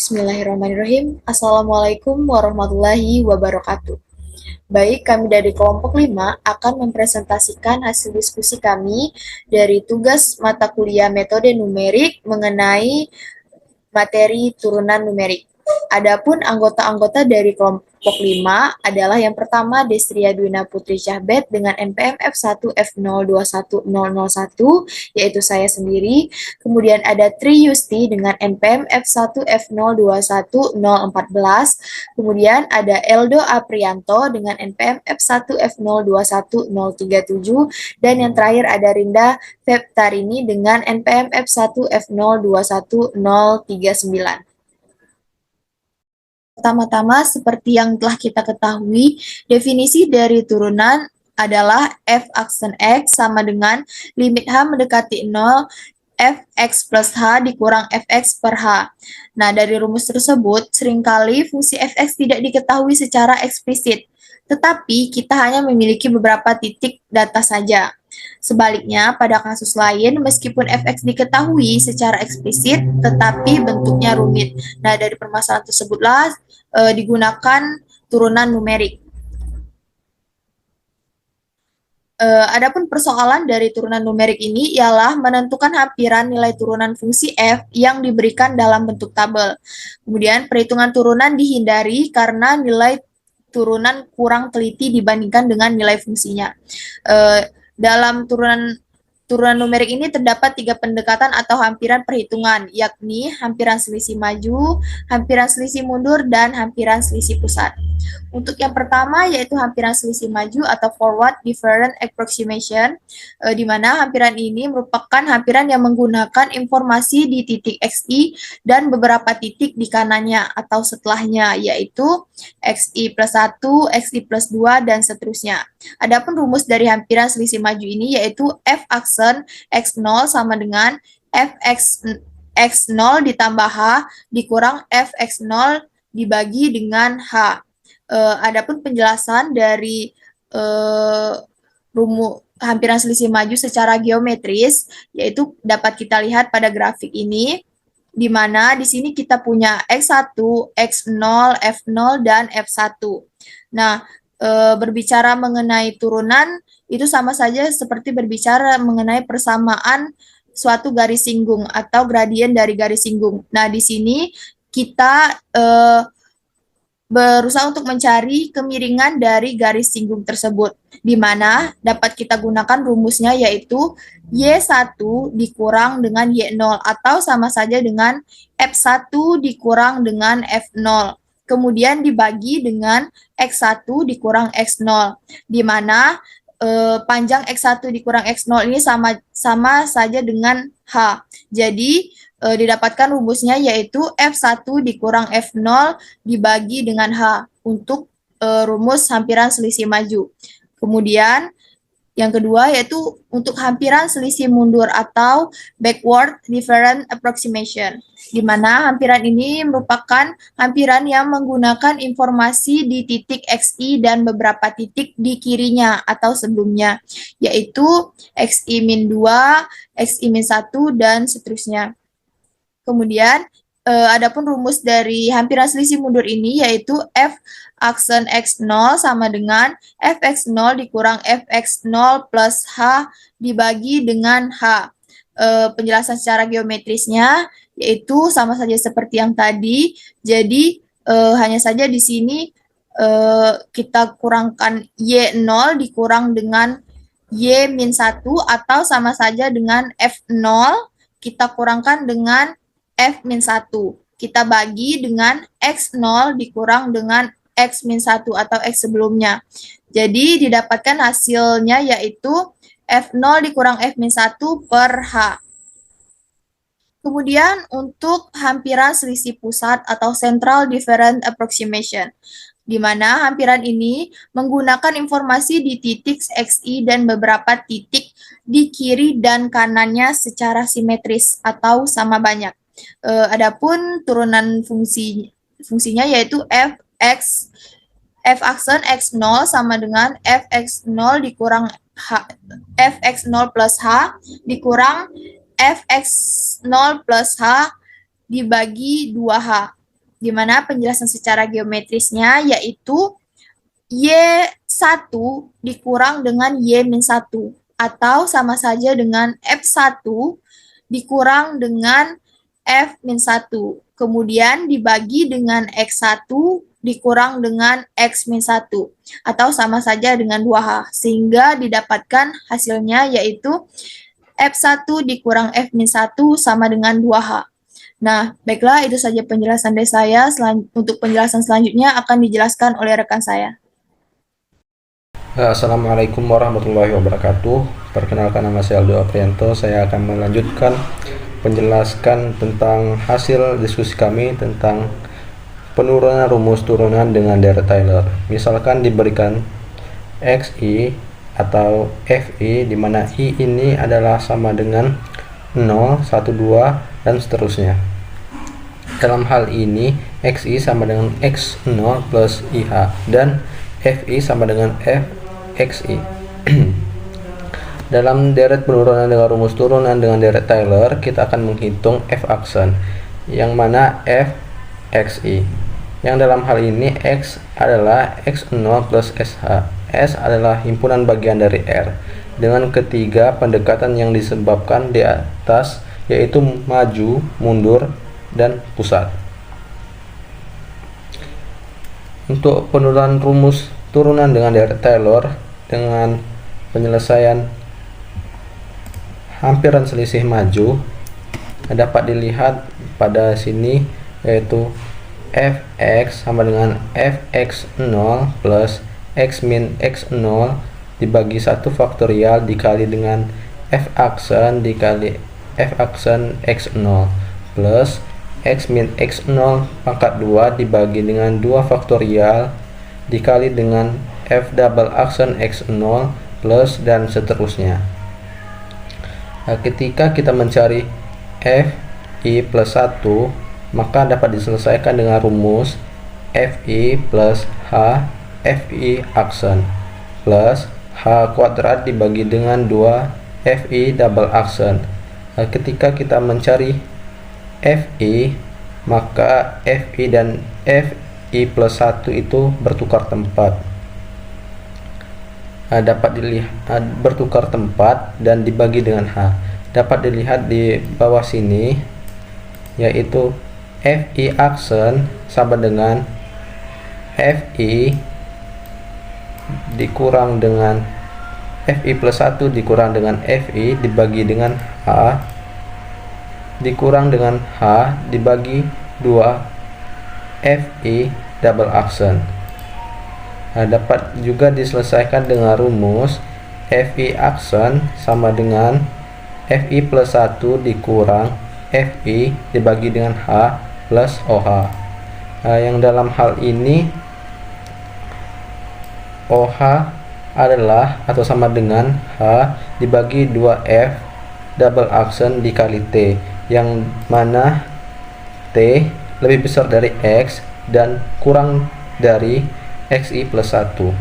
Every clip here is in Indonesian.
Bismillahirrahmanirrahim. Assalamualaikum warahmatullahi wabarakatuh. Baik, kami dari kelompok 5 akan mempresentasikan hasil diskusi kami dari tugas mata kuliah metode numerik mengenai materi turunan numerik. Adapun anggota-anggota dari kelompok 5 adalah yang pertama Destria Dwina Putri Syahbet dengan NPM F1 F021001 yaitu saya sendiri. Kemudian ada Tri Yusti dengan NPM F1 F021014. Kemudian ada Eldo Aprianto dengan NPM F1 F021037 dan yang terakhir ada Rinda Febtarini dengan NPM F1 F021039. Pertama-tama, seperti yang telah kita ketahui, definisi dari turunan adalah f aksen x sama dengan limit h mendekati 0, fx plus h dikurang fx per h. Nah, dari rumus tersebut, seringkali fungsi fx tidak diketahui secara eksplisit, tetapi kita hanya memiliki beberapa titik data saja. Sebaliknya, pada kasus lain, meskipun fx diketahui secara eksplisit, tetapi bentuknya rumit. Nah, dari permasalahan tersebutlah digunakan turunan numerik. Adapun persoalan dari turunan numerik ini ialah menentukan hampiran nilai turunan fungsi f yang diberikan dalam bentuk tabel. Kemudian perhitungan turunan dihindari karena nilai turunan kurang teliti dibandingkan dengan nilai fungsinya. Dalam turunan numerik ini terdapat 3 pendekatan atau hampiran perhitungan, yakni hampiran selisih maju, hampiran selisih mundur, dan hampiran selisih pusat. Untuk yang pertama yaitu hampiran selisih maju atau forward difference approximation, di mana hampiran ini merupakan hampiran yang menggunakan informasi di titik XI dan beberapa titik di kanannya atau setelahnya, yaitu XI plus 1, XI plus 2, dan seterusnya. Adapun rumus dari hampiran selisih maju ini yaitu F aksen X0 sama dengan Fx X0 ditambah H dikurang Fx0 dibagi dengan H. Adapun penjelasan dari rumus hampiran selisih maju secara geometris, yaitu dapat kita lihat pada grafik ini, di mana di sini kita punya X1, X0, F0, dan F1. Nah, berbicara mengenai turunan, itu sama saja seperti berbicara mengenai persamaan suatu garis singgung atau gradien dari garis singgung. Nah, di sini kita berusaha untuk mencari kemiringan dari garis singgung tersebut, di mana dapat kita gunakan rumusnya yaitu Y1 dikurang dengan Y0 atau sama saja dengan F1 dikurang dengan F0. Kemudian dibagi dengan X1 dikurang X0, di mana panjang X1 dikurang X0 ini sama saja dengan H. Jadi, didapatkan rumusnya yaitu F1 dikurang F0 dibagi dengan H untuk rumus hampiran selisih maju. Kemudian yang kedua yaitu untuk hampiran selisih mundur atau backward difference approximation, di mana hampiran ini merupakan hampiran yang menggunakan informasi di titik XI dan beberapa titik di kirinya atau sebelumnya, yaitu XI-2, XI-1, dan seterusnya. Kemudian, adapun rumus dari hampiran selisih mundur ini yaitu F aksen X0 sama dengan Fx0 dikurang Fx0 plus H dibagi dengan H. Penjelasan secara geometrisnya yaitu sama saja seperti yang tadi, jadi hanya saja di sini kita kurangkan Y0 dikurang dengan Y-1 atau sama saja dengan F0 kita kurangkan dengan F-1. Kita bagi dengan X0 dikurang dengan X-1 atau X sebelumnya. Jadi didapatkan hasilnya yaitu F0 dikurang F-1 per H. Kemudian untuk hampiran selisih pusat atau central difference approximation, di mana hampiran ini menggunakan informasi di titik XI dan beberapa titik di kiri dan kanannya secara simetris atau sama banyak. Adapun turunan fungsinya yaitu F aksen X0 sama dengan Fx0 dikurang Fx0 plus H dikurang Fx0 plus H dibagi 2H. di mana penjelasan secara geometrisnya yaitu Y1 dikurang dengan Y-1 atau sama saja dengan F1 dikurang dengan F-1. Kemudian dibagi dengan X1 dikurang dengan X-1 atau sama saja dengan 2H sehingga didapatkan hasilnya yaitu F1 dikurang F-1 sama dengan 2H. Nah, baiklah itu saja penjelasan dari saya. Untuk penjelasan selanjutnya akan dijelaskan oleh rekan saya. Assalamualaikum warahmatullahi wabarakatuh. Perkenalkan, nama saya Aldo Aprianto. Saya akan melanjutkan menjelaskan tentang hasil diskusi kami tentang penurunan rumus turunan dengan deret Taylor. Misalkan diberikan XI atau FI, di mana I ini adalah sama dengan 0, 1, 2, dan seterusnya. Dalam hal ini, XI sama dengan X0 plus IH, dan FI sama dengan FXI. Dalam deret penurunan dengan rumus turunan dengan deret Taylor, kita akan menghitung F aksen, yang mana F XI. Yang dalam hal ini X adalah X0 plus SH. S adalah himpunan bagian dari R, dengan ketiga pendekatan yang disebabkan di atas, yaitu maju, mundur, dan pusat. Untuk penurunan rumus turunan dengan deret Taylor dengan penyelesaian hampiran selisih maju dapat dilihat pada sini, yaitu Fx sama dengan Fx0 plus X min X0 dibagi 1 faktorial dikali dengan F aksen dikali F aksen X0 plus X min X0 pangkat 2 dibagi dengan 2 faktorial dikali dengan F double aksen X0 plus dan seterusnya. Nah, ketika kita mencari Fi plus 1, maka dapat diselesaikan dengan rumus Fi plus H Fi aksen plus H kuadrat dibagi dengan 2 Fi double aksen. Nah, ketika kita mencari Fi, maka Fi dan Fi plus 1 itu bertukar tempat. Dapat dilihat bertukar tempat dan dibagi dengan H. Dapat dilihat di bawah sini, yaitu Fi aksen sama dengan Fi dikurang dengan Fi plus 1 dikurang dengan Fi dibagi dengan H dikurang dengan H dibagi 2 Fi double aksen. Nah, dapat juga diselesaikan dengan rumus Fi aksen sama dengan Fi plus 1 dikurang Fi dibagi dengan H plus OH. Nah, yang dalam hal ini OH adalah atau sama dengan H dibagi 2F double aksen dikali T, yang mana T lebih besar dari X dan kurang dari Xi plus 1.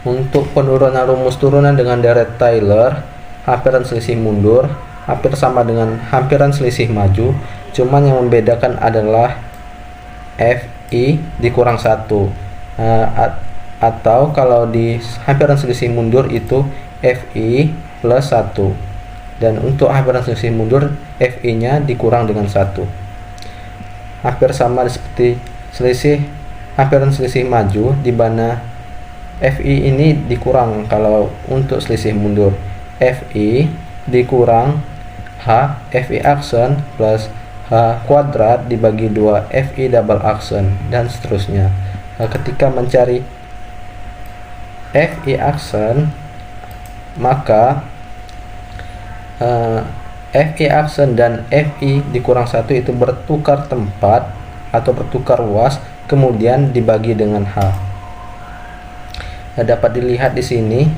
Untuk penurunan rumus turunan dengan deret Taylor, hampiran selisih mundur hampir sama dengan hampiran selisih maju, cuman yang membedakan adalah Fi dikurang 1. Atau kalau di hampiran selisih mundur itu Fi plus 1, dan untuk hampiran selisih mundur Fi nya dikurang dengan 1. Hampir sama seperti hampiran selisih maju, di mana Fi ini dikurang kalau untuk selisih mundur. Fi dikurang H Fi aksen plus H kuadrat dibagi 2 Fi double aksen, dan seterusnya. Ketika mencari Fi aksen, maka Fi aksen dan Fi dikurang 1 itu bertukar tempat atau bertukar ruas, kemudian dibagi dengan H. Dapat dilihat di sini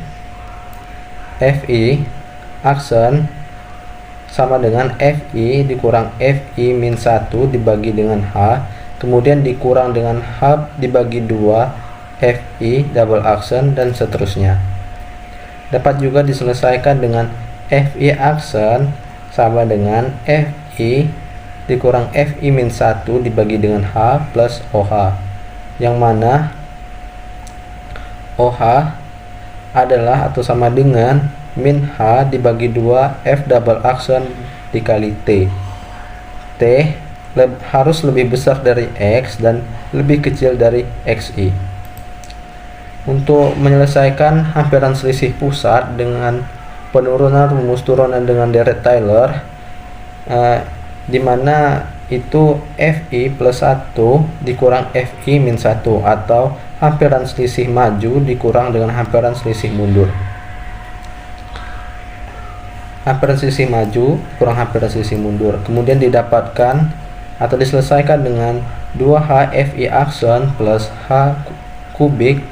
Fi aksen sama dengan Fi dikurang Fi min 1 dibagi dengan H, kemudian dikurang dengan H dibagi 2 Fi double aksen, dan seterusnya. Dapat juga diselesaikan dengan Fi aksen sama dengan Fi dikurang FI min 1 dibagi dengan H plus OH, yang mana OH adalah atau sama dengan min H dibagi 2 F double aksen dikali T. T harus lebih besar dari X dan lebih kecil dari XI. Untuk menyelesaikan hampiran selisih pusat dengan penurunan rumus turunan dengan deret Taylor, di mana itu FI plus 1 dikurang FI min 1 atau hampiran selisih maju dikurang dengan hampiran selisih mundur. Hampiran selisih maju kurang hampiran selisih mundur kemudian didapatkan atau diselesaikan dengan 2H FI aksen plus H kubik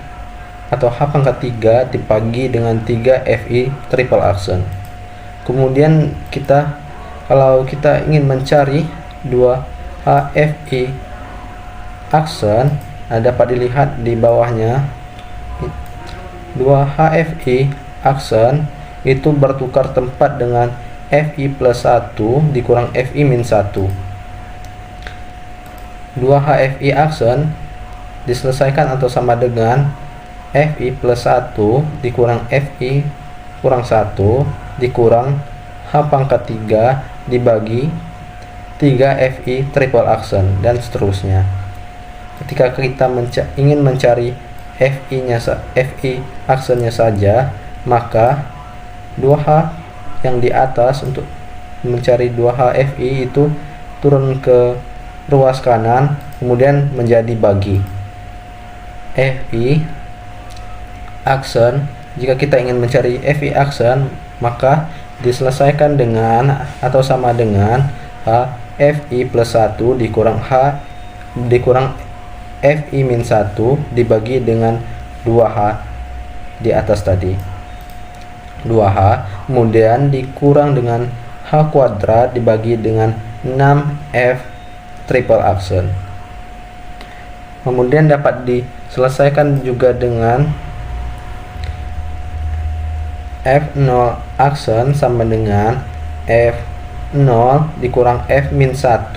atau H pangkat 3 dibagi dengan 3 FI triple aksen. Kemudian kalau kita ingin mencari 2H FI aksen, dapat dilihat di bawahnya 2H FI aksen itu bertukar tempat dengan FI plus 1 dikurang FI min 1. 2H FI aksen diselesaikan atau sama dengan FI plus 1 dikurang FI kurang 1 dikurang H pangkat 3 dibagi 3 FI triple aksen dan seterusnya. Ketika kita ingin mencari FI aksennya saja, maka 2H yang di atas untuk mencari 2H FI itu turun ke ruas kanan kemudian menjadi bagi FI aksen. Jika kita ingin mencari FI aksen, maka diselesaikan dengan atau sama dengan H FI plus 1 dikurang FI min 1 dibagi dengan 2H di atas tadi. 2H kemudian dikurang dengan H kuadrat dibagi dengan 6F triple aksen. Kemudian dapat diselesaikan juga dengan F0 aksen sama dengan F0 dikurang F min 1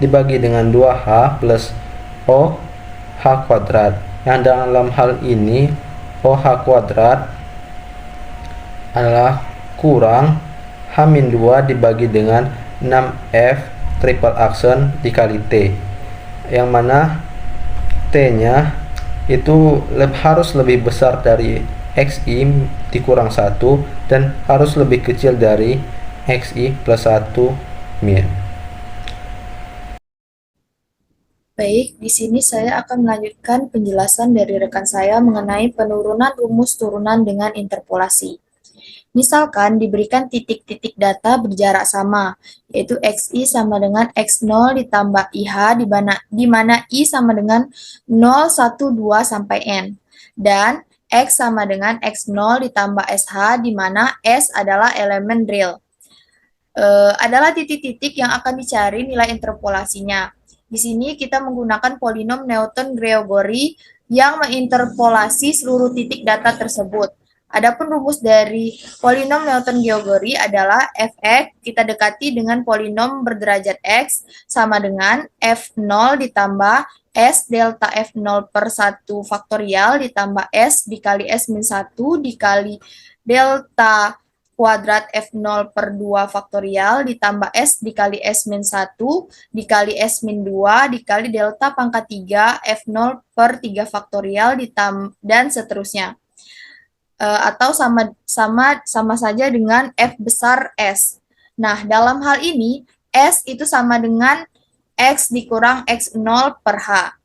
dibagi dengan 2H plus OH kuadrat, yang dalam hal ini OH kuadrat adalah kurang H min 2 dibagi dengan 6F triple aksen dikali T, yang mana T nya itu harus lebih besar dari XI dikurang 1 dan harus lebih kecil dari XI plus 1 min. Baik, di sini saya akan melanjutkan penjelasan dari rekan saya mengenai penurunan rumus turunan dengan interpolasi. Misalkan diberikan titik-titik data berjarak sama, yaitu XI sama dengan X0 ditambah IH, di mana I sama dengan 0, 1, 2, sampai N. Dan X sama dengan X0 ditambah SH, di mana S adalah elemen real. Adalah titik-titik yang akan dicari nilai interpolasinya. Di sini kita menggunakan polinom Newton-Gregory yang menginterpolasi seluruh titik data tersebut. Adapun rumus dari polinom Newton-Gregory adalah Fx kita dekati dengan polinom berderajat X sama dengan F0 ditambah S delta F0 per 1 faktorial ditambah S dikali S min 1 dikali delta kuadrat F0 per 2 faktorial ditambah S dikali S min 1 dikali S min 2 dikali delta pangkat 3 F0 per 3 faktorial dan seterusnya. Atau sama saja dengan F besar S. Nah, dalam hal ini S itu sama dengan X dikurang X0 per H.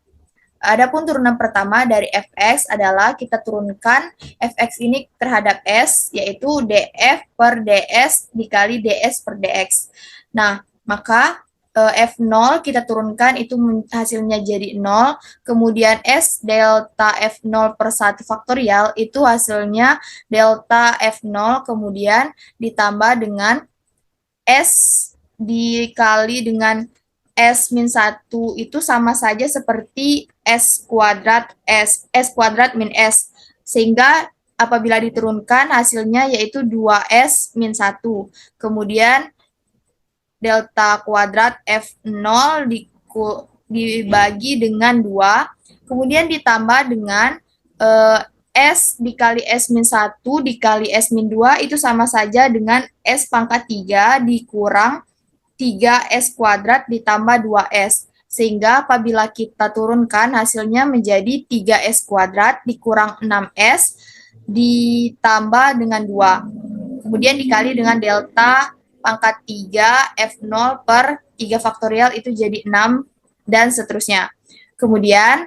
Adapun turunan pertama dari Fx adalah kita turunkan Fx ini terhadap S, yaitu df per ds dikali ds per dx. Nah, maka F0 kita turunkan itu hasilnya jadi 0, kemudian S delta F0 per 1 faktorial itu hasilnya delta F0, kemudian ditambah dengan S dikali dengan S min 1 itu sama saja seperti S kuadrat min S. Sehingga apabila diturunkan hasilnya yaitu 2S min 1. Kemudian delta kuadrat F0 dibagi dengan 2, kemudian ditambah dengan S dikali S-1 dikali S-2 itu sama saja dengan S pangkat 3 dikurang 3S kuadrat ditambah 2S. Sehingga apabila kita turunkan hasilnya menjadi 3S kuadrat dikurang 6S ditambah dengan 2. Kemudian dikali dengan delta pangkat 3 F0 per 3 faktorial itu jadi 6 dan seterusnya. Kemudian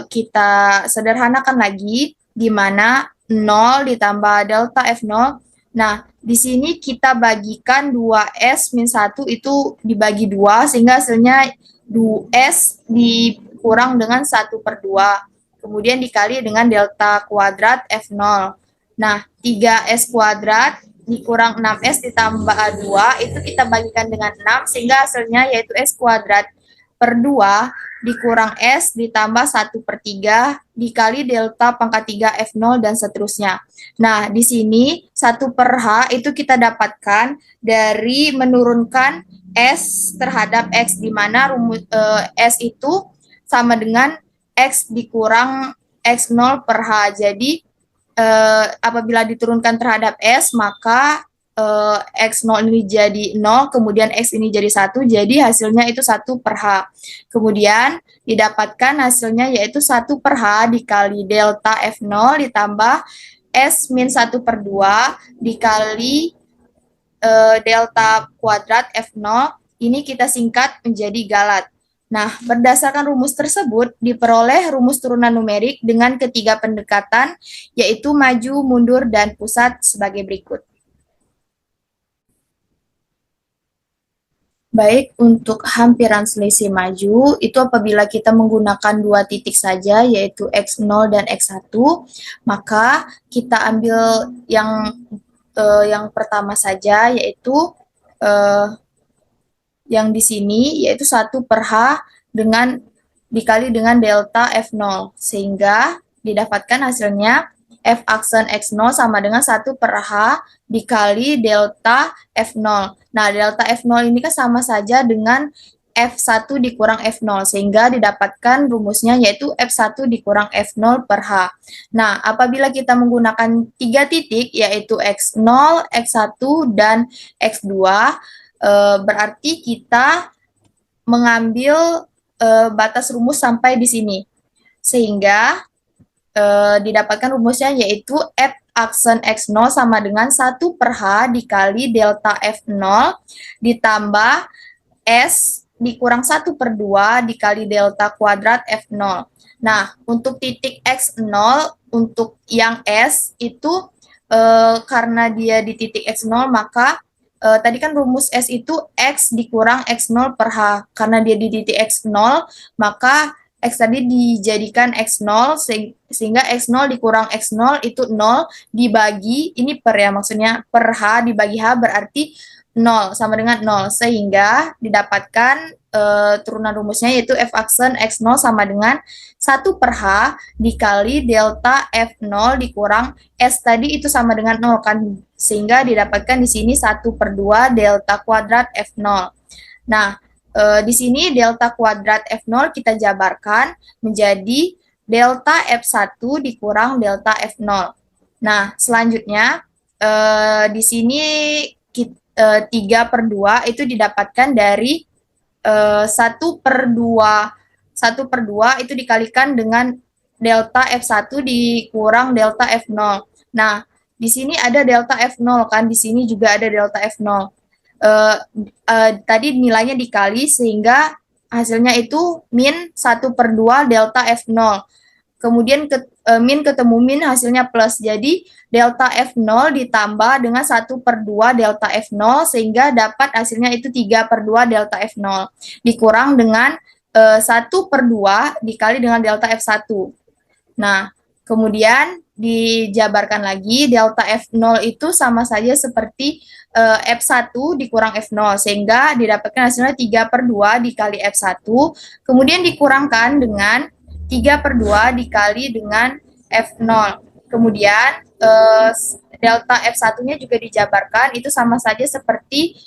kita sederhanakan lagi di mana 0 ditambah delta F0. Nah, di sini kita bagikan 2S min 1 itu dibagi 2, sehingga hasilnya 2S dikurang dengan 1/2. Kemudian dikali dengan delta kuadrat F0. Nah, 3S kuadrat dikurang 6S ditambah 2, itu kita bagikan dengan 6, sehingga hasilnya yaitu S kuadrat per 2 dikurang S ditambah 1/3 dikali delta pangkat 3 F0 dan seterusnya. Nah, di sini 1/H itu kita dapatkan dari menurunkan S terhadap X, di mana S itu sama dengan X dikurang X0/H. Jadi, apabila diturunkan terhadap S, maka X0 ini jadi 0, kemudian X ini jadi 1, jadi hasilnya itu 1/H. Kemudian didapatkan hasilnya yaitu 1/H dikali delta F0 ditambah S min 1/2 dikali delta kuadrat F0, ini kita singkat menjadi galat. Nah, berdasarkan rumus tersebut, diperoleh rumus turunan numerik dengan ketiga pendekatan, yaitu maju, mundur, dan pusat sebagai berikut. Baik, untuk hampiran selisih maju, itu apabila kita menggunakan 2 titik saja, yaitu X0 dan X1, maka kita ambil yang pertama saja, yaitu yang di sini, yaitu 1/H dengan dikali dengan delta F0, sehingga didapatkan hasilnya F aksen X0 sama dengan 1/H dikali delta F0. Nah, delta F0 ini kan sama saja dengan F1 dikurang F0, sehingga didapatkan rumusnya yaitu F1 dikurang F0/H. Nah, apabila kita menggunakan 3 titik, yaitu X0, X1, dan X2, berarti kita mengambil batas rumus sampai di sini. Sehingga didapatkan rumusnya yaitu F aksen X0 sama dengan 1/H dikali delta F0 ditambah S dikurang 1/2 dikali delta kuadrat F0. Nah, untuk titik X0, untuk yang S itu karena dia di titik X0, maka tadi kan rumus S itu X dikurang X0/H. Karena dia di titik X0, maka X tadi dijadikan X0, sehingga X0 dikurang X0 itu 0, dibagi, ini per ya maksudnya, per H dibagi H berarti 0, sama dengan 0, sehingga didapatkan turunan rumusnya yaitu F aksen X0 sama dengan 1/H dikali delta F0 dikurang S tadi itu sama dengan 0 kan, sehingga didapatkan di sini 1/2 delta kuadrat F0. Nah, di sini delta kuadrat F0 kita jabarkan menjadi delta F1 dikurang delta F0. Nah, selanjutnya di sini 3/2 itu didapatkan dari 1/2 itu dikalikan dengan delta F1 dikurang delta F0. Nah, di sini ada delta F0 kan, di sini juga ada delta F0. Tadi nilainya dikali sehingga hasilnya itu min 1/2 delta F0. Kemudian min ketemu min hasilnya plus. Jadi delta F0 ditambah dengan 1/2 delta F0 sehingga dapat hasilnya itu 3/2 delta F0 dikurang dengan 1/2 dikali dengan delta F1. Nah, kemudian dijabarkan lagi delta F0 itu sama saja seperti F1 dikurang F0, sehingga didapatkan hasilnya 3/2 dikali F1, kemudian dikurangkan dengan 3/2 dikali dengan F0. Kemudian delta F1-nya juga dijabarkan, itu sama saja seperti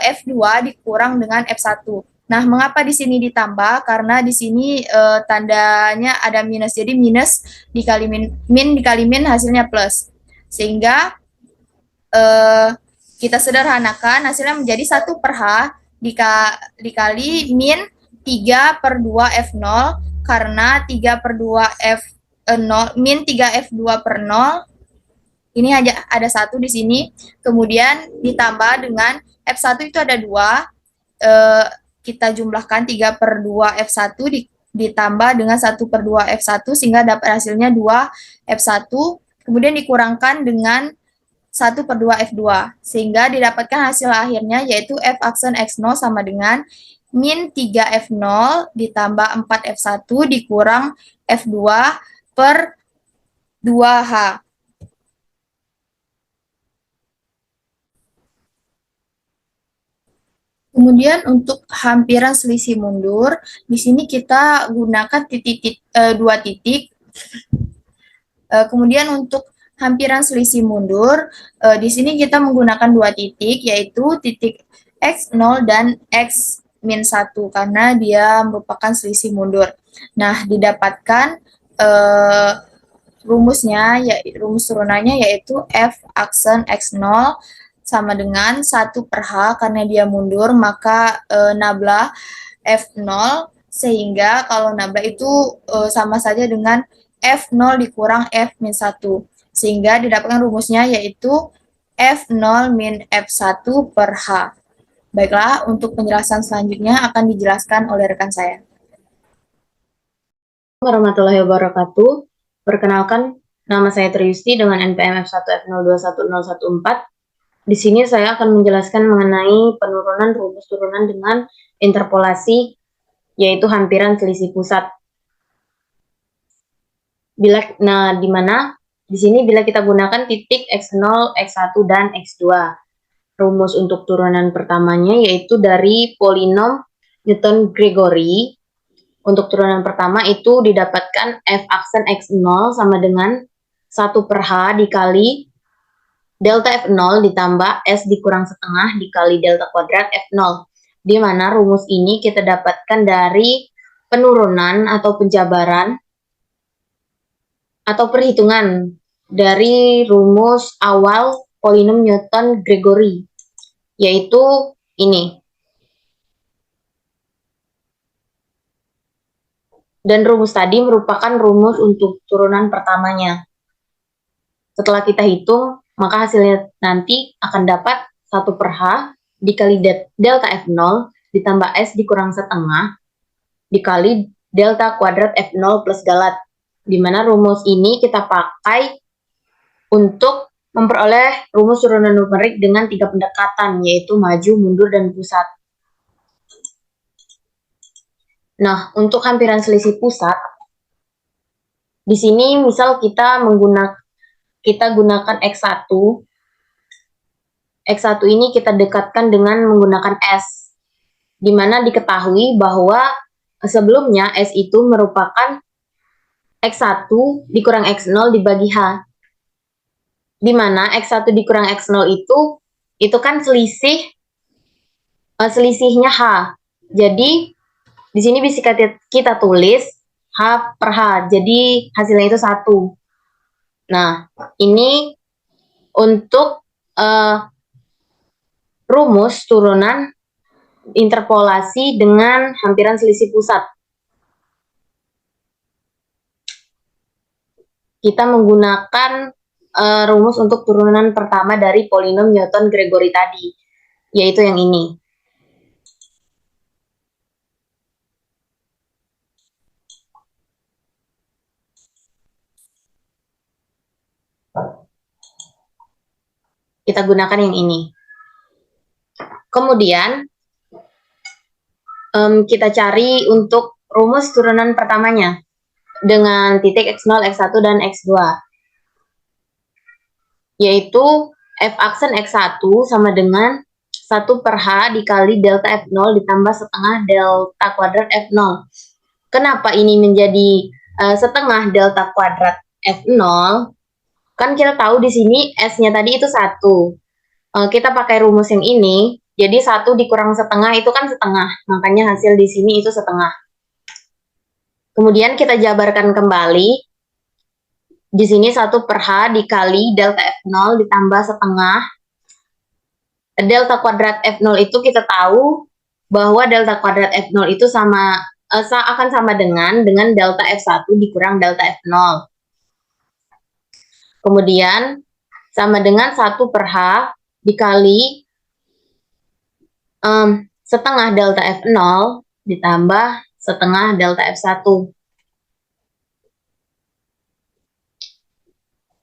F2 dikurang dengan F1. Nah, mengapa di sini ditambah? Karena di sini tandanya ada minus. Jadi minus dikali min dikali min hasilnya plus. Sehingga kita sederhanakan hasilnya menjadi 1 per H dikali min 3 per 2 F0 karena 3 per 2 F0 min 3 F2 per 0 ini ada 1 di sini, kemudian ditambah dengan F1 itu ada 2, kita jumlahkan 3 per 2 F1 ditambah dengan 1 per 2 F1 sehingga dapat hasilnya 2 F1, kemudian dikurangkan dengan 1 per 2 F2, sehingga didapatkan hasil akhirnya yaitu F aksen X0 sama dengan min 3 F0 ditambah 4 F1 dikurang F2 per 2H. Kemudian untuk hampiran selisih mundur, di sini kita gunakan dua titik. Kemudian untuk hampiran selisih mundur, di sini kita menggunakan 2 titik, yaitu titik X0 dan X-1, karena dia merupakan selisih mundur. Nah, didapatkan rumusnya, rumus turunannya yaitu F aksen X0 sama dengan 1 per H karena dia mundur, maka nabla F0, sehingga kalau nabla itu sama saja dengan F0 dikurang F-1, sehingga didapatkan rumusnya yaitu F0 min F1 per H. Baiklah, untuk penjelasan selanjutnya akan dijelaskan oleh rekan saya. Warahmatullahi wabarakatuh. Perkenalkan, nama saya Triyusti dengan NPM F1F021014. Di sini saya akan menjelaskan mengenai penurunan rumus turunan dengan interpolasi, yaitu hampiran selisih pusat. Di mana di sini bila kita gunakan titik X0, X1, dan X2. Rumus untuk turunan pertamanya yaitu dari polinom Newton-Gregory. Untuk turunan pertama itu didapatkan F aksen X0 sama dengan 1 per H dikali delta F0 ditambah S dikurang setengah dikali delta kuadrat F0. Di mana rumus ini kita dapatkan dari penurunan atau penjabaran atau perhitungan dari rumus awal polinom Newton-Gregory, yaitu ini. Dan rumus tadi merupakan rumus untuk turunan pertamanya. Setelah kita hitung, maka hasilnya nanti akan dapat 1 per H dikali delta F0 ditambah S dikurang setengah dikali delta kuadrat F0 plus galat. Di mana rumus ini kita pakai untuk memperoleh rumus turunan numerik dengan 3 pendekatan, yaitu maju, mundur, dan pusat. Nah, untuk hampiran selisih pusat, di sini misal kita gunakan X1. X1 ini kita dekatkan dengan menggunakan S, di mana diketahui bahwa sebelumnya S itu merupakan X1 dikurang X0 dibagi H. Di mana X1 dikurang X0 itu kan selisihnya H. Jadi di sini bisa kita tulis H per H, jadi hasilnya itu 1. Nah, ini untuk rumus turunan interpolasi dengan hampiran selisih pusat. Kita menggunakan rumus untuk turunan pertama dari polinom Newton-Gregory tadi, yaitu yang ini. Kita gunakan yang ini. Kemudian kita cari untuk rumus turunan pertamanya dengan titik X0, X1, dan X2, yaitu F aksen X1 sama dengan 1 per H dikali delta F0 ditambah setengah delta kuadrat F0. Kenapa ini menjadi setengah delta kuadrat F0? Kan kita tahu di sini S-nya tadi itu 1. Kita pakai rumus yang ini, Jadi 1 dikurang setengah itu kan setengah, makanya hasil di sini itu setengah. Kemudian kita jabarkan kembali. Di sini 1 per H dikali delta F0 ditambah setengah. Delta kuadrat F0 itu kita tahu bahwa delta kuadrat F0 itu akan sama dengan delta F1 dikurang delta F0. Kemudian sama dengan 1 per H dikali setengah delta F0 ditambah setengah delta F1.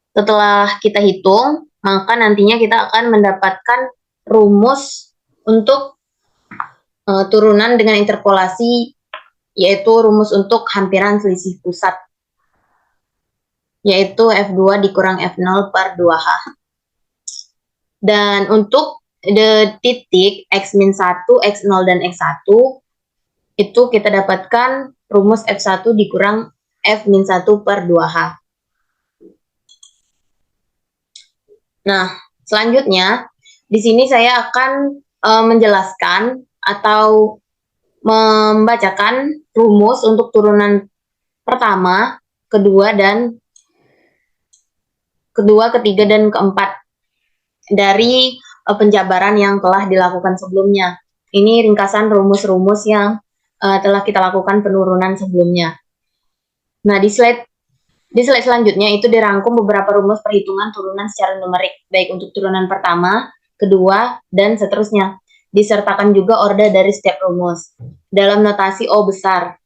Setelah kita hitung, maka nantinya kita akan mendapatkan rumus untuk turunan dengan interpolasi, yaitu rumus untuk hampiran selisih pusat, yaitu F2 dikurang F0 per 2H. Dan untuk titik X-1, X0, dan X1, itu kita dapatkan rumus F1 dikurang F-1 per 2H. Nah, selanjutnya, di sini saya akan menjelaskan atau membacakan rumus untuk turunan pertama, kedua, ketiga, dan keempat dari penjabaran yang telah dilakukan sebelumnya. Ini ringkasan rumus-rumus yang telah kita lakukan penurunan sebelumnya. Nah, di slide selanjutnya itu dirangkum beberapa rumus perhitungan turunan secara numerik, baik untuk turunan pertama, kedua, dan seterusnya. Disertakan juga orde dari setiap rumus dalam notasi O besar.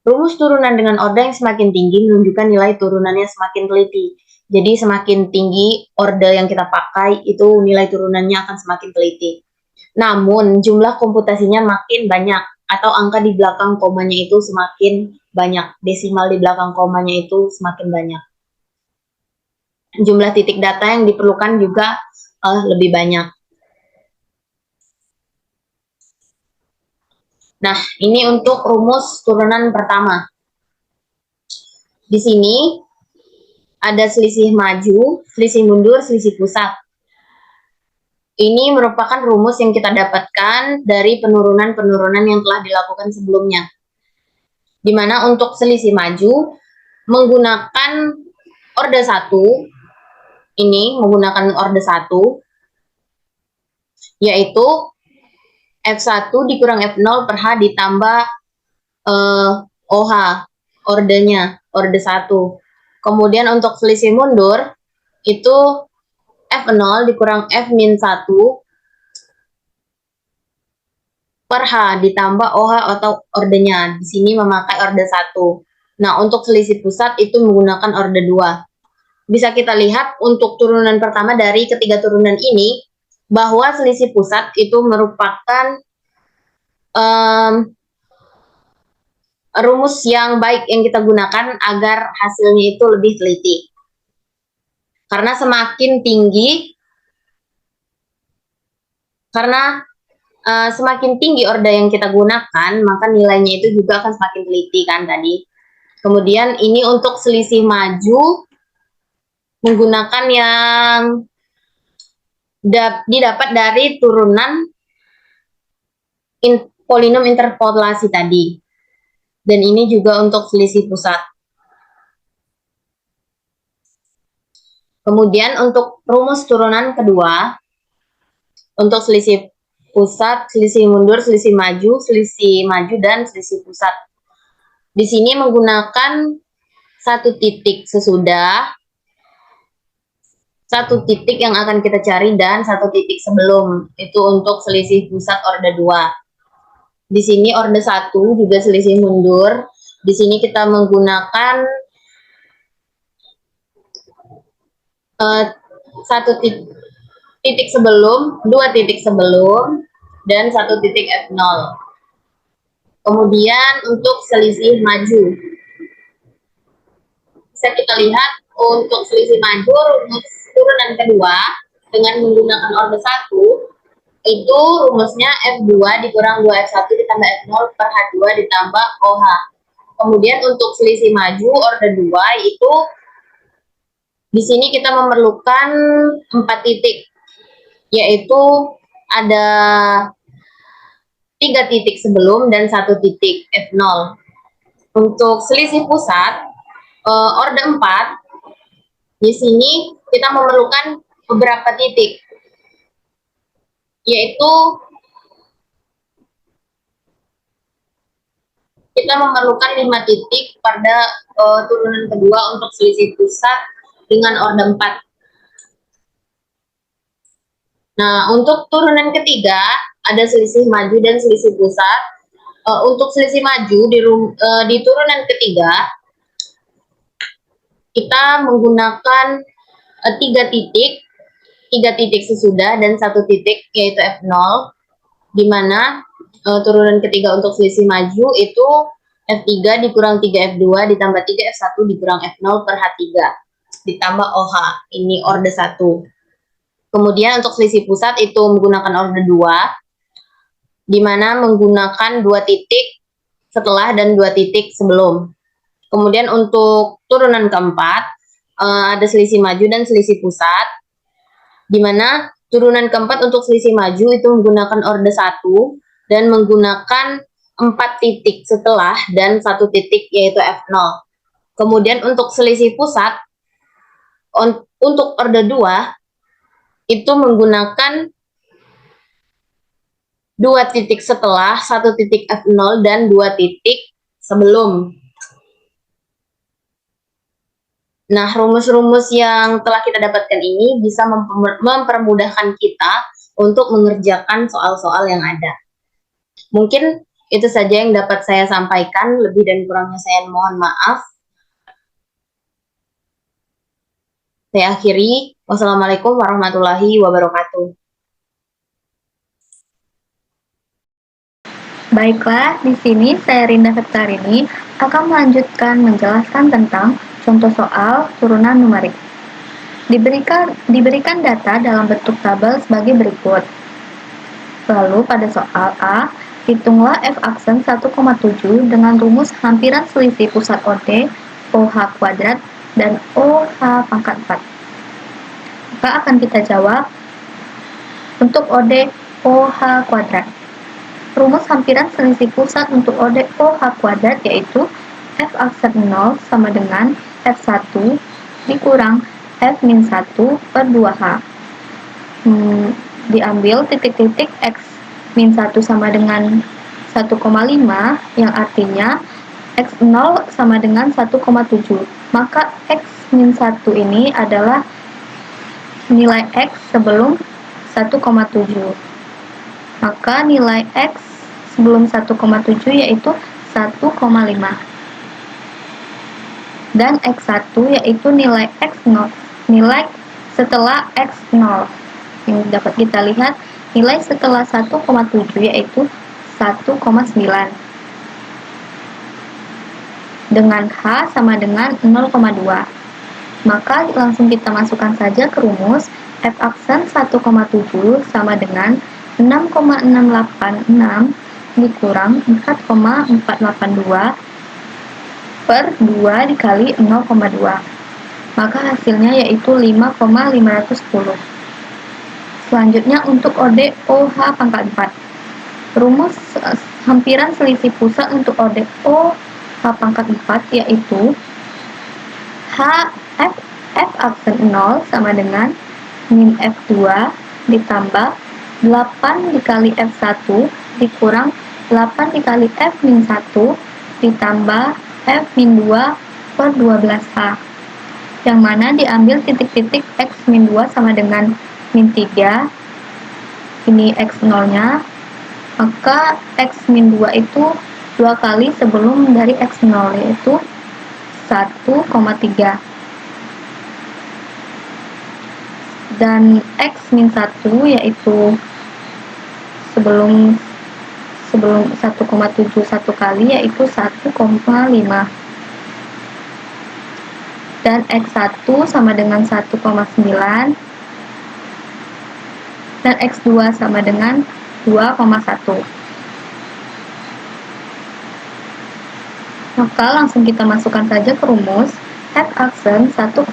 Rumus turunan dengan orde yang semakin tinggi menunjukkan nilai turunannya semakin teliti. Jadi semakin tinggi orde yang kita pakai, itu nilai turunannya akan semakin teliti. Namun jumlah komputasinya makin banyak, atau angka di belakang komanya itu semakin banyak, desimal di belakang komanya itu semakin banyak. Jumlah titik data yang diperlukan juga lebih banyak. Nah, ini untuk rumus turunan pertama. Di sini ada selisih maju, selisih mundur, selisih pusat. Ini merupakan rumus yang kita dapatkan dari penurunan-penurunan yang telah dilakukan sebelumnya. Di mana untuk selisih maju menggunakan orde 1, ini menggunakan orde 1, yaitu F1 dikurang F0 per H ditambah OH, ordenya, orde 1. Kemudian untuk selisih mundur, itu F0 dikurang F-1 per H ditambah OH atau ordenya. Di sini memakai orde 1. Nah, untuk selisih pusat itu menggunakan orde 2. Bisa kita lihat untuk turunan pertama dari ketiga turunan ini, bahwa selisih pusat itu merupakan rumus yang baik yang kita gunakan agar hasilnya itu lebih teliti. Karena semakin tinggi orde yang kita gunakan, maka nilainya itu juga akan semakin teliti kan tadi. Kemudian ini untuk selisih maju menggunakan yang didapat dari turunan polinom interpolasi tadi. Dan ini juga untuk selisih pusat. Kemudian untuk rumus turunan kedua, untuk selisih pusat, selisih mundur, selisih maju, dan selisih pusat. Di sini menggunakan 1 titik sesudah, 1 titik yang akan kita cari, dan 1 titik sebelum. Itu untuk selisih pusat orde 2. Di sini orde 1 juga selisih mundur. Di sini kita menggunakan 1 titik sebelum, 2 titik sebelum, dan 1 titik F0. Kemudian untuk selisih maju, bisa kita lihat untuk selisih maju rumus turunan kedua dengan menggunakan orde 1, itu rumusnya F2 dikurang 2F1 ditambah F0 per H2 ditambah OH. Kemudian untuk selisih maju orde 2 itu di sini kita memerlukan 4 titik, yaitu ada 3 titik sebelum dan 1 titik F0. Untuk selisih pusat, orde 4, di sini kita memerlukan beberapa titik, yaitu kita memerlukan 5 titik pada turunan kedua untuk selisih pusat dengan orde 4. Nah, untuk turunan ketiga ada selisih maju dan selisih pusat. Untuk selisih maju di turunan ketiga kita menggunakan 3 titik sesudah dan 1 titik yaitu F0, di mana turunan ketiga untuk selisih maju itu F3 dikurang 3 F2 ditambah 3 F1 dikurang F0 per H3 ditambah OH, ini orde 1. Kemudian untuk selisih pusat itu menggunakan orde 2, di mana menggunakan 2 titik setelah dan 2 titik sebelum. Kemudian untuk turunan keempat ada selisih maju dan selisih pusat, di mana turunan keempat untuk selisih maju itu menggunakan orde 1 dan menggunakan 4 titik setelah dan 1 titik yaitu F0. Kemudian untuk selisih pusat untuk orde 2 itu menggunakan 2 titik setelah, 1 titik F0 dan 2 titik sebelum. Nah, rumus-rumus yang telah kita dapatkan ini bisa mempermudahkan kita untuk mengerjakan soal-soal yang ada. Mungkin itu saja yang dapat saya sampaikan, lebih dan kurangnya saya mohon maaf. Saya akhiri. Wassalamualaikum warahmatullahi wabarakatuh. Baiklah, di sini saya Rinda Septarini akan melanjutkan menjelaskan tentang contoh soal turunan numerik. Diberikan data dalam bentuk tabel sebagai berikut. Lalu pada soal A, hitunglah f aksen 1,7 dengan rumus hampiran selisih pusat OD, OH kuadrat, dan OH pangkat 4. Maka akan kita jawab untuk OD OH kuadrat. Rumus hampiran selisih pusat untuk OD OH kuadrat yaitu f aksen 0 sama dengan F1 dikurang F-1 per 2H. Diambil titik-titik X-1 sama dengan 1,5 yang artinya X0 sama dengan 1,7. Maka X-1 ini adalah nilai X sebelum 1,7. Maka nilai X sebelum 1,7 yaitu 1,5. Dan X1 yaitu nilai X0, nilai setelah X0. Yang dapat kita lihat nilai setelah 1,7 yaitu 1,9. Dengan H sama dengan 0,2. Maka langsung kita masukkan saja ke rumus F aksen 1,7 sama dengan 6,686 dikurang 4,482 per 2 dikali 0,2. Maka hasilnya yaitu 5,510. Selanjutnya untuk OD OH pangkat 4. Rumus hampiran selisih pusat untuk OD OH pangkat 4 yaitu F aksen 0 sama dengan min F2 ditambah 8 dikali F1 dikurang 8 dikali F-1 ditambah F-2 per 12H, yang mana diambil titik-titik X-2 sama dengan min 3, ini X0 nya, maka X-2 itu 2 kali sebelum dari X0 yaitu 1,3, dan X-1 yaitu sebelum 1,7 1 kali yaitu 1,5, dan X1 sama dengan 1,9 dan X2 sama dengan 2,1. Maka langsung kita masukkan saja ke rumus F aksen 1,7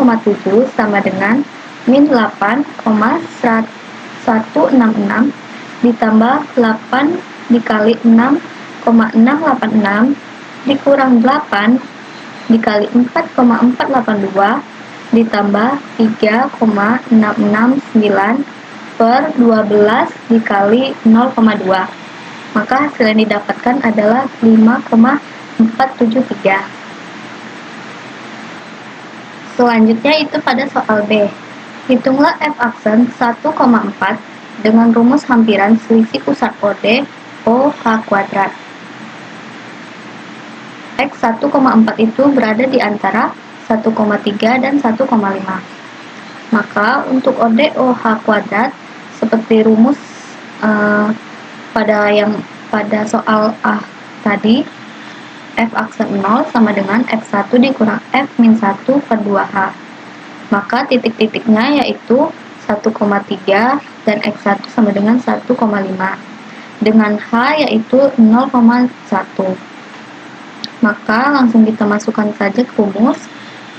sama dengan min 8,166 ditambah 8 dikali 6,686 dikurang 8 dikali 4,482 ditambah 3,669 per 12 dikali 0,2. Maka hasil yang didapatkan adalah 5,473. Selanjutnya itu pada soal B. Hitunglah f aksen 1,4 dengan rumus hampiran selisih pusat OD OH kuadrat. X 1,4 itu berada di antara 1,3 dan 1,5. Maka untuk OD OH kuadrat seperti rumus pada soal A tadi, f aksen 0 sama dengan f1 dikurang f min 1 per 2h. Maka titik-titiknya yaitu 1,3 dan x1 sama dengan 1,5 dengan h yaitu 0,1. Maka langsung kita masukkan saja ke rumus.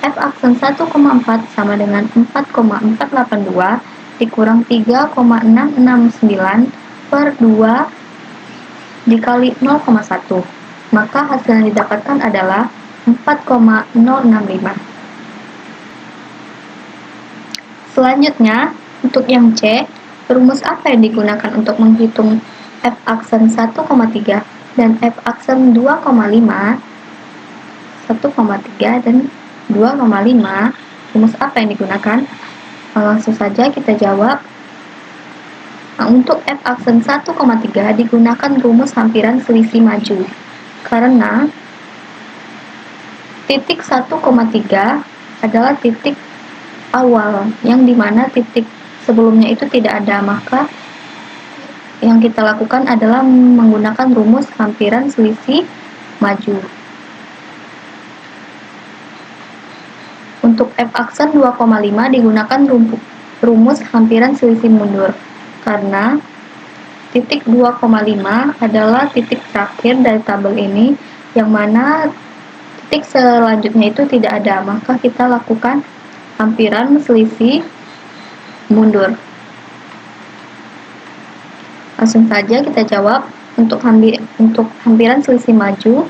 F aksen 1,4 sama dengan 4,482 dikurang 3,669 per 2 dikali 0,1. Maka hasil yang didapatkan adalah 4,065. Selanjutnya, untuk yang C, rumus apa yang digunakan untuk menghitung F aksen 1,3 dan F aksen 2,5? 1,3 dan 2,5, rumus apa yang digunakan? Langsung saja kita jawab. Nah, untuk F aksen 1,3 digunakan rumus hampiran selisih maju. Karena titik 1,3 adalah titik awal, yang dimana titik sebelumnya itu tidak ada, maka yang kita lakukan adalah menggunakan rumus hampiran selisih maju. Untuk F aksen 2,5 digunakan rumus hampiran selisih mundur, karena titik 2,5 adalah titik terakhir dari tabel ini, yang mana titik selanjutnya itu tidak ada, maka kita lakukan hampiran selisih mundur. Langsung saja kita jawab. Untuk hampiran selisih maju,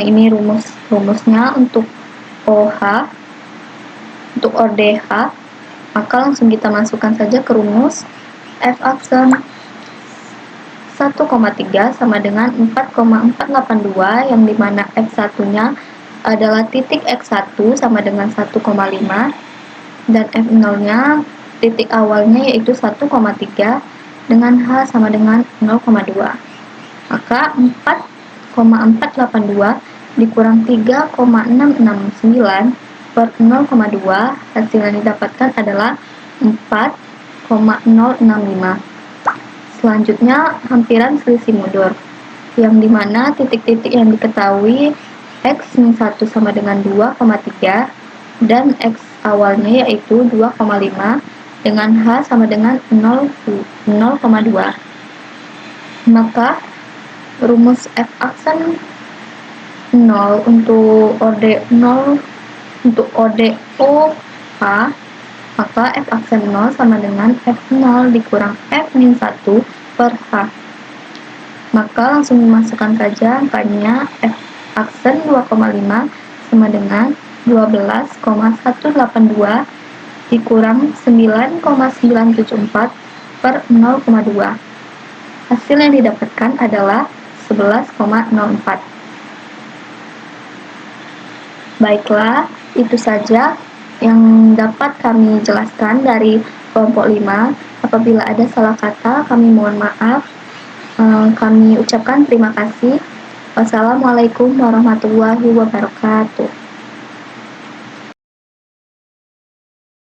ini rumusnya untuk OH, untuk ODH, maka langsung kita masukkan saja ke rumus. F aksen 1,3 sama dengan 4,482, yang dimana F1 nya adalah titik X1 sama dengan 1,5 dan F0 nya titik awalnya yaitu 1,3 dengan H sama dengan 0,2. Maka 4,482 dikurang 3,669 per 0,2, hasil yang didapatkan adalah 4,065. Selanjutnya hampiran selisih mundur, yang dimana titik-titik yang diketahui X min 1 sama dengan 2,3 dan X awalnya yaitu 2,5 dengan H sama dengan 0,2. Maka rumus F aksen 0 untuk OD 0 untuk OD OH, maka F aksen 0 sama dengan F0 dikurang F min 1 per H. Maka langsung dimasukkan saja angkanya. F aksen 2,5 sama dengan 12,182 dikurang 9,974 per 0,2. Hasil yang didapatkan adalah 11,04. Baiklah, itu saja yang dapat kami jelaskan dari kelompok 5. Apabila ada salah kata, kami mohon maaf. Kami ucapkan terima kasih. Wassalamualaikum warahmatullahi wabarakatuh.